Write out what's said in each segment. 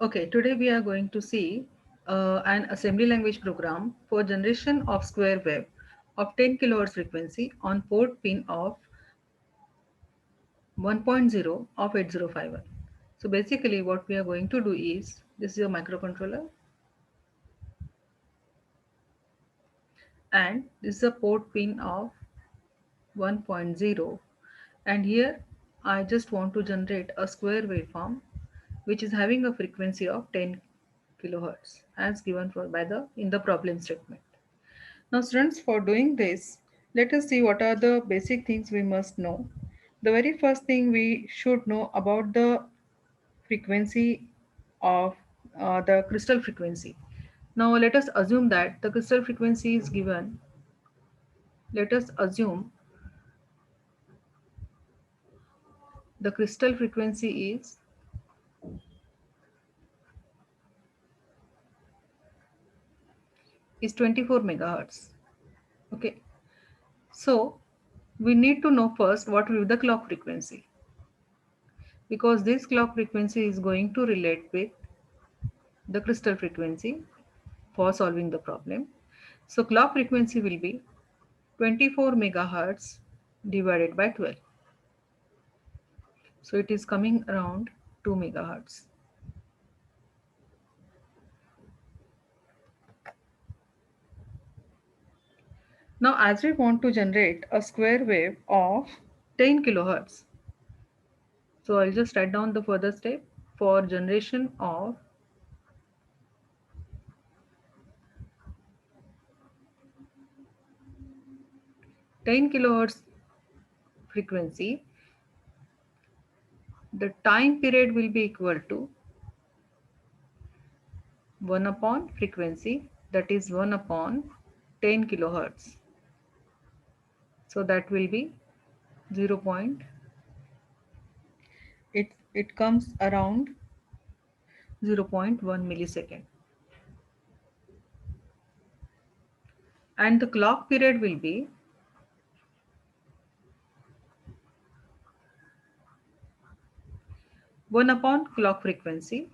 Okay, today we are going to see an assembly language program for generation of square wave of 10 kHz frequency on port pin of 1.0 of 8051. So basically what we are going to do is, this is your microcontroller and this is a port pin of 1.0, and here I just want to generate a square waveform which is having a frequency of 10 kilohertz as given by the in the problem statement. Now students, for doing this, let us see what are the basic things we must know. The very first thing we should know about the frequency of the crystal frequency. Now let us assume that the crystal frequency is given. Let us assume the crystal frequency is 24 megahertz. Okay. So we need to know first what will be the clock frequency, because this clock frequency is going to relate with the crystal frequency for solving the problem. So clock frequency will be 24 megahertz divided by 12. So it is coming around 2 megahertz. Now as we want to generate a square wave of 10 kilohertz, so I'll just write down the further step. For generation of 10 kilohertz frequency, the time period will be equal to 1 upon frequency, that is 1 upon 10 kilohertz. So that will be 0. It comes around 0.1 millisecond. And the clock period will be 1 upon clock frequency,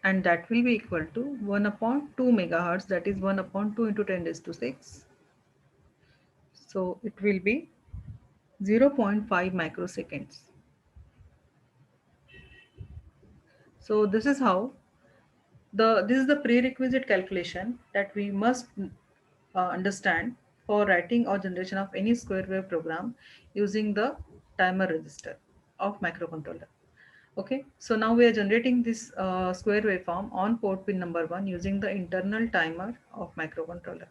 and that will be equal to 1 upon 2 megahertz, that is 1 upon 2 into 10 raised to 6. So it will be 0.5 microseconds. So this is how this is the prerequisite calculation that we must understand for writing or generation of any square wave program using the timer register of microcontroller. Okay, so now we are generating this square waveform on port pin number 1 using the internal timer of microcontroller.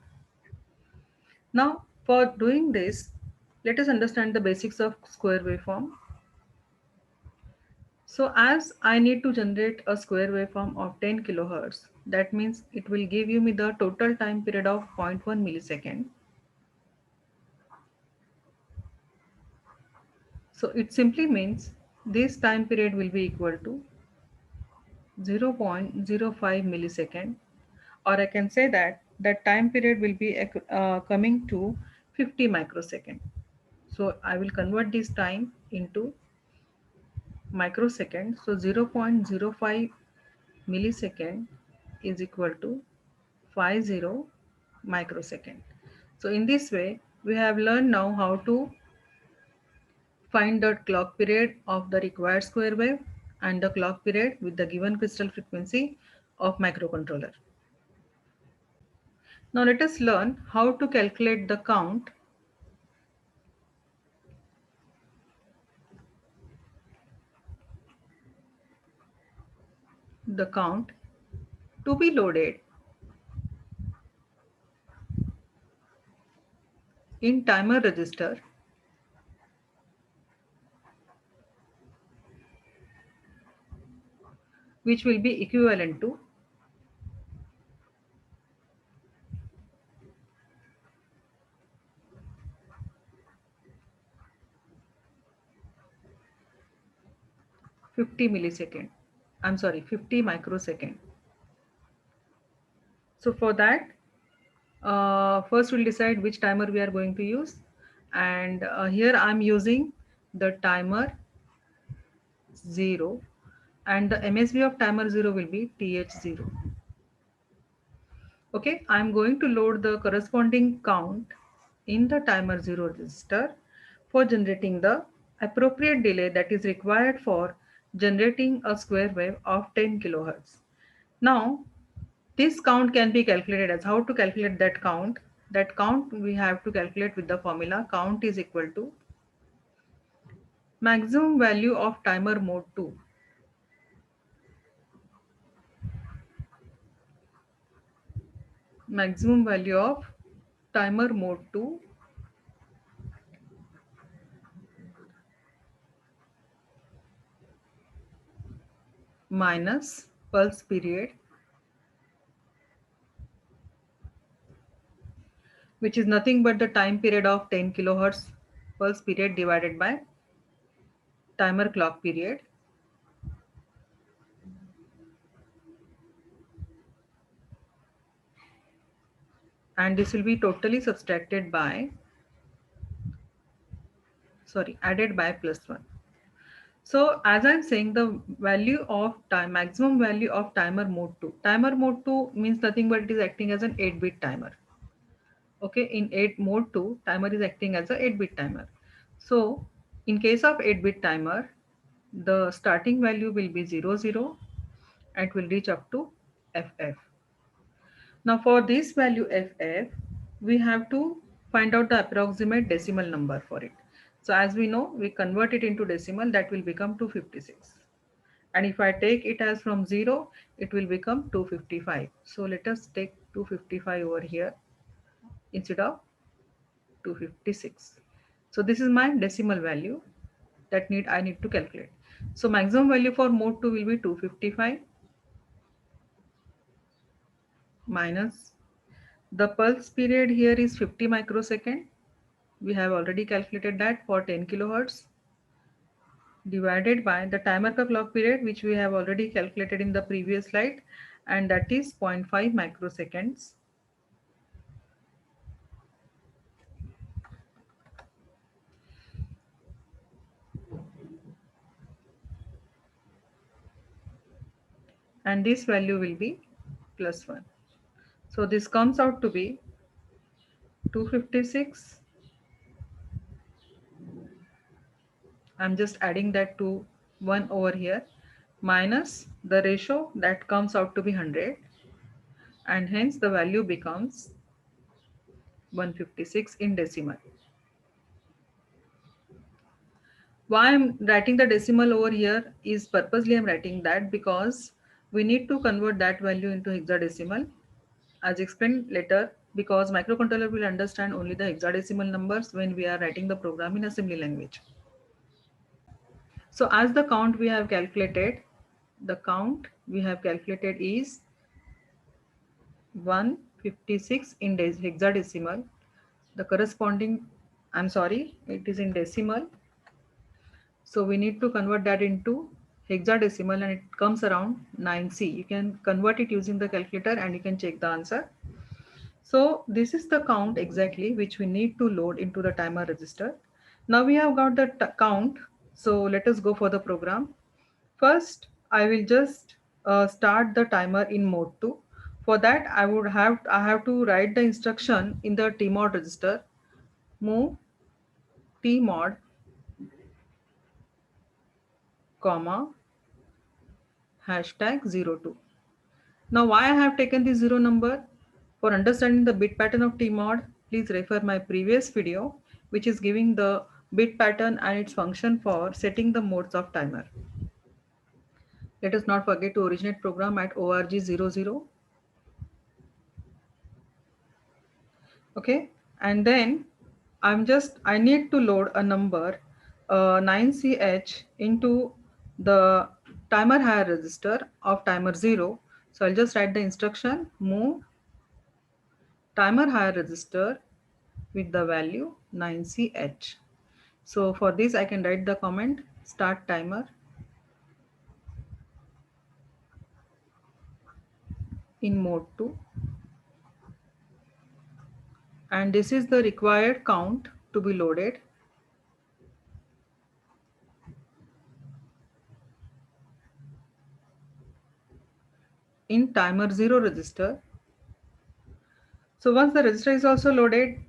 Now for doing this, let us understand the basics of square waveform. So as I need to generate a square waveform of 10 kilohertz, that means it will give you me the total time period of 0.1 millisecond. So it simply means this time period will be equal to 0.05 millisecond, or I can say that that time period will be coming to 50 microsecond. So I will convert this time into microsecond. So 0.05 millisecond is equal to 50 microsecond. So in this way, we have learned now how to find the clock period of the required square wave and the clock period with the given crystal frequency of microcontroller. Now let us learn how to calculate the count to be loaded in timer register, which will be equivalent to 50 millisecond. I'm sorry, 50 microsecond. So for that, first we'll decide which timer we are going to use. And here I'm using the timer 0, and the MSB of timer 0 will be TH0. Okay, I'm going to load the corresponding count in the timer 0 register for generating the appropriate delay that is required for generating a square wave of 10 kilohertz. Now, this count can be calculated as how to calculate that count. That count we have to calculate with the formula count is equal to maximum value of timer mode 2. Maximum value of timer mode 2 minus pulse period, which is nothing but the time period of 10 kilohertz pulse period divided by timer clock period, and this will be totally subtracted by, sorry, added by plus 1. So as I'm saying, the value of time, maximum value of timer mode 2. Timer mode 2 means nothing but it is acting as an 8-bit timer. Okay, in 8 mode 2, timer is acting as a 8-bit timer. So in case of 8-bit timer, the starting value will be 00 and it will reach up to FF. Now for this value FF, we have to find out the approximate decimal number for it. So as we know, we convert it into decimal, that will become 256. And if I take it as from 0, it will become 255. So let us take 255 over here instead of 256. So this is my decimal value that I need to calculate. So maximum value for mode 2 will be 255 minus the pulse period here is 50 microsecond. We have already calculated that for 10 kilohertz, divided by the timer ka clock period, which we have already calculated in the previous slide, and that is 0.5 microseconds. And this value will be plus 1. So this comes out to be 256. I'm just adding that to 1 over here, minus the ratio that comes out to be 100, and hence the value becomes 156 in decimal. Why I'm writing the decimal over here is purposely I'm writing that because we need to convert that value into hexadecimal, as explained later, because microcontroller will understand only the hexadecimal numbers when we are writing the program in assembly language. So as the count we have calculated, the count we have calculated is 156 in hexadecimal. The corresponding, I'm sorry, it is in decimal. So we need to convert that into hexadecimal and it comes around 9C. You can convert it using the calculator and you can check the answer. So this is the count exactly which we need to load into the timer register. Now we have got the count. So let us go for the program. First, I will just start the timer in mode 2. For that, I have to write the instruction in the tmod register, move tmod, comma, #02. Now why I have taken the 0 number? For understanding the bit pattern of tmod, please refer my previous video, which is giving the bit pattern and its function for setting the modes of timer. Let us not forget to originate program at org00. Okay, and then I need to load a number 9ch into the timer higher register of timer 0. So I'll just write the instruction move timer higher register with the value 9ch. So for this I can write the comment start timer in mode 2, and this is the required count to be loaded. in timer 0 register. So once the register is also loaded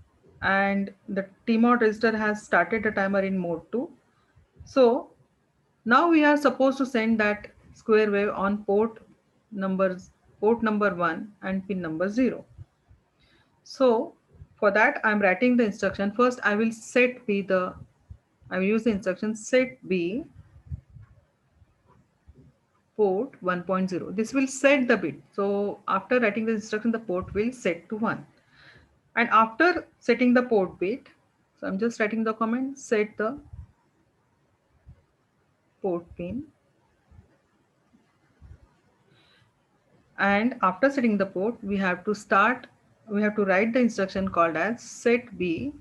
and the tmod register has started the timer in mode 2. So now we are supposed to send that square wave on port number 1 and pin number 0. So for that I'm writing the instruction. First I will use the instruction set B port 1.0. This will set the bit. So after writing the instruction, the port will set to 1. And after setting the port bit, so I'm just writing the command set the port pin. And after setting the port, we have to write the instruction called as set B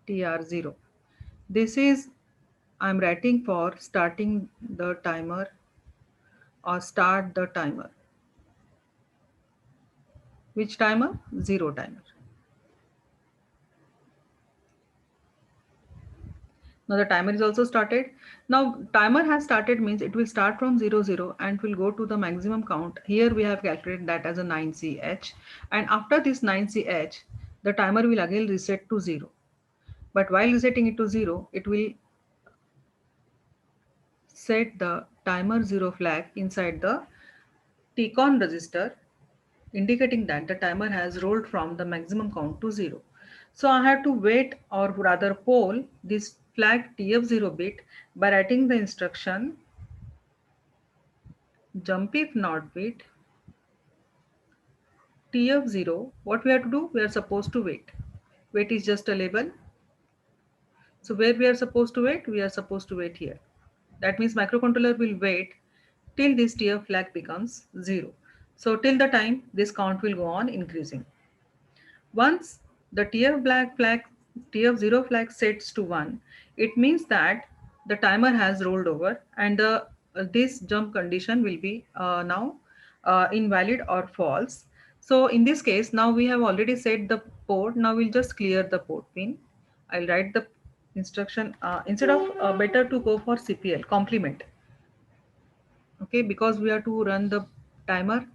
TR0. This is I'm writing for starting the timer or start the timer. Which timer? 0 timer. Now the timer is also started. Now timer has started means it will start from 00 and will go to the maximum count. Here we have calculated that as a 9ch, and after this 9ch the timer will again reset to 0. But while resetting it to 0, it will set the timer 0 flag inside the TCON register, indicating that the timer has rolled from the maximum count to 0. So I have to wait or rather poll this flag TF0 bit by writing the instruction jump if not bit TF0. What we have to do? We are supposed to wait. Wait is just a label. So where we are supposed to wait? We are supposed to wait here. That means microcontroller will wait till this TF flag becomes 0. So till the time this count will go on increasing. Once the TF0 flag sets to 1, it means that the timer has rolled over and this jump condition will be now invalid or false. So in this case, now we have already set the port. Now we'll just clear the port pin. I'll write the instruction instead of better to go for CPL complement. Okay, because we have to run the timer,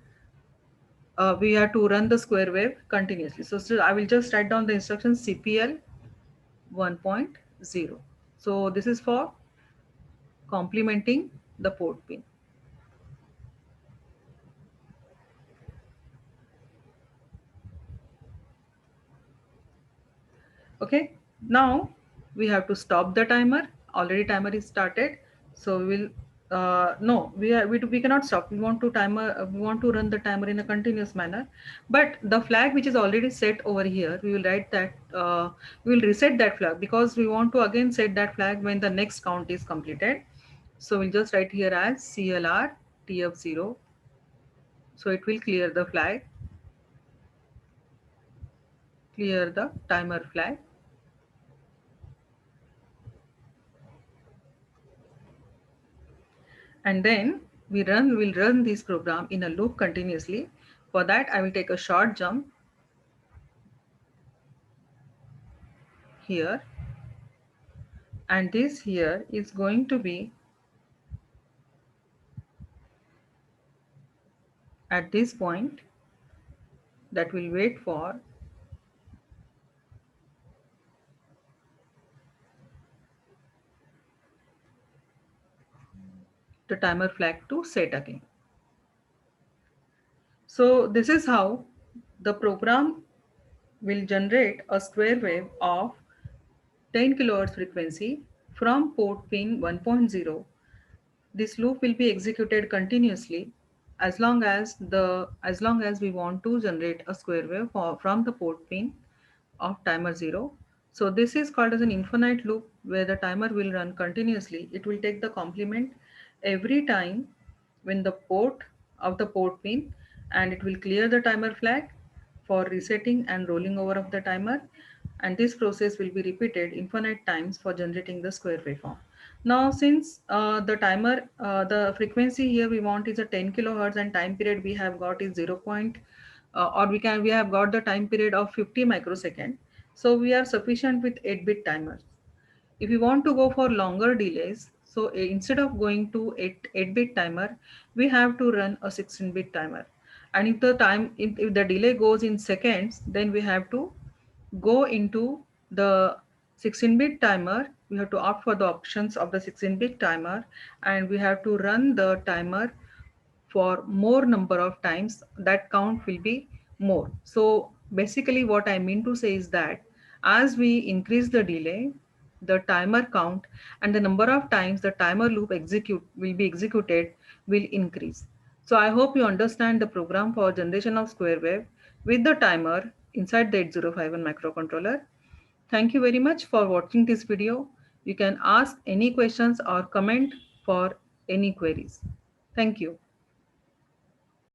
we have to run the square wave continuously. So still I will just write down the instruction CPL 1.0. So this is for complementing the port pin. Okay, now we have to stop the timer. Already timer is started. So we will no, we cannot stop. We want to we want to run the timer in a continuous manner. But the flag which is already set over here, we will write that we will reset that flag because we want to again set that flag when the next count is completed. So we'll just write here as CLR TF0. So it will clear the flag, clear the timer flag. And then we'll run this program in a loop continuously. For that, I will take a short jump here, and this here is going to be at this point that will wait for the timer flag to set again. So this is how the program will generate a square wave of 10 kilohertz frequency from port pin 1.0. This loop will be executed continuously as long as we want to generate a square wave from the port pin of timer 0. So this is called as an infinite loop where the timer will run continuously. It will take the complement every time when the port pin, and it will clear the timer flag for resetting and rolling over of the timer, and this process will be repeated infinite times for generating the square waveform. Now since the frequency here we want is a 10 kilohertz and time period we have got is 0. Or we have got the time period of 50 microsecond. So we are sufficient with 8-bit timers. If you want to go for longer delays, So instead of going to 8-bit timer, we have to run a 16-bit timer. And if the delay goes in seconds, then we have to go into the 16-bit timer. We have to opt for the options of the 16-bit timer, and we have to run the timer for more number of times. That count will be more. So basically what I mean to say is that as we increase the delay, the timer count and the number of times the timer loop execute will be executed will increase. So I hope you understand the program for generation of square wave with the timer inside the 8051 microcontroller. Thank you very much for watching this video. You can ask any questions or comment for any queries. Thank you.